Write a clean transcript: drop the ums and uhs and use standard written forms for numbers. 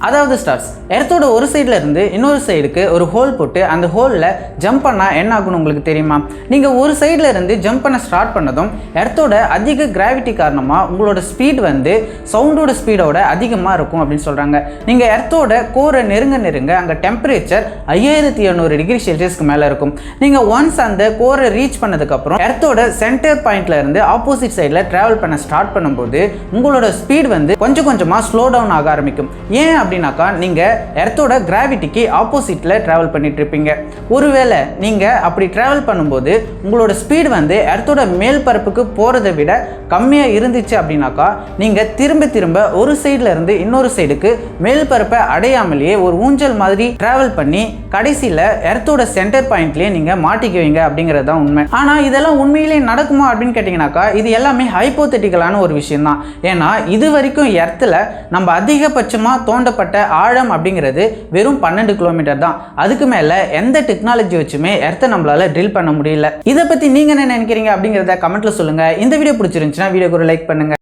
அதாவது ஸ்டார்ஸ் எர்த்தோட ஒரு சைடில் இருந்து இன்னொரு சைடுக்கு ஒரு ஹோல் போட்டு அந்த ஹோலில் ஜம்ப் பண்ணால் என்ன ஆகும்னு உங்களுக்கு தெரியுமா? நீங்கள் ஒரு சைடில் இருந்து ஜம்ப் பண்ண ஸ்டார்ட் பண்ணதும் எர்த்தோட அதிக கிராவிட்டி காரணமாக உங்களோட ஸ்பீட் வந்து சவுண்டோட ஸ்பீடோட அதிகமாக இருக்கும் அப்படின்னு சொல்கிறாங்க. நீங்கள் எர்த்தோட கோரை நெருங்க அங்கே டெம்பரேச்சர் 5700 டிகிரி செல்சியஸ்க்கு மேலே இருக்கும். நீங்கள் ஒன்ஸ் அந்த கோரை ரீச் பண்ணதுக்கப்புறம் எர்த்தோட சென்டர் பாயிண்ட்ல இருந்து ஆப்போசிட் சைடில் ட்ராவல் பண்ண ஸ்டார்ட் பண்ணும்போது உங்களோட ஸ்பீட் வந்து கொஞ்சம் கொஞ்சமாக ஸ்லோ டவுன் ஆக ஆரம்பிக்கும். ஏன் அப்படின்னாக்கா நீங்க எர்த்தோட கிராவிட்டிக்கு ஆப்போசிட்ல டிராவல் பண்ணிட்டு இருப்பீங்க. ஒருவேளை நீங்க அப்படி டிராவல் பண்ணும்போது உங்களோட ஸ்பீட் வந்து எர்த்தோட மேல் பரப்புக்கு போறதை விட கம்மியா இருந்துச்சு அப்படின்னாக்கா நீங்க திரும்ப ஒரு சைடுல இருந்து இன்னொரு சைடுக்கு மேல் பரப்பை அடையாமலேயே ஒரு ஊஞ்சல் மாதிரி டிராவல் பண்ணி கடைசியில எர்த்தோட சென்டர் பாயிண்ட்லயே நீங்க மாட்டிக்குவீங்க அப்படிங்கிறது தான் உண்மை. ஆனா இதெல்லாம் உண்மையிலேயே நடக்குமா அப்படின்னு கேட்டீங்கன்னாக்கா இது எல்லாமே ஹைப்போதெட்டிக்கலான ஒரு விஷயம் தான். ஏன்னா இது வரைக்கும் எர்த்துல நம்ம அதிகபட்சமா தோண்டப்பட்ட ஆழம் அப்படிங்கிறது வெறும் 12 கிலோமீட்டர் தான். அதுக்கு மேல எந்த டெக்னாலஜி வச்சுமே எர்த்தை நம்மளால ட்ரில் பண்ண முடியல. இதை பத்தி நீங்க என்ன நினைக்கிறீங்க அப்படிங்கிறத கமெண்ட்ல சொல்லுங்க. இந்த வீடியோ பிடிச்சிருந்துச்சுன்னா வீடியோக்கு ஒரு லைக் பண்ணுங்க.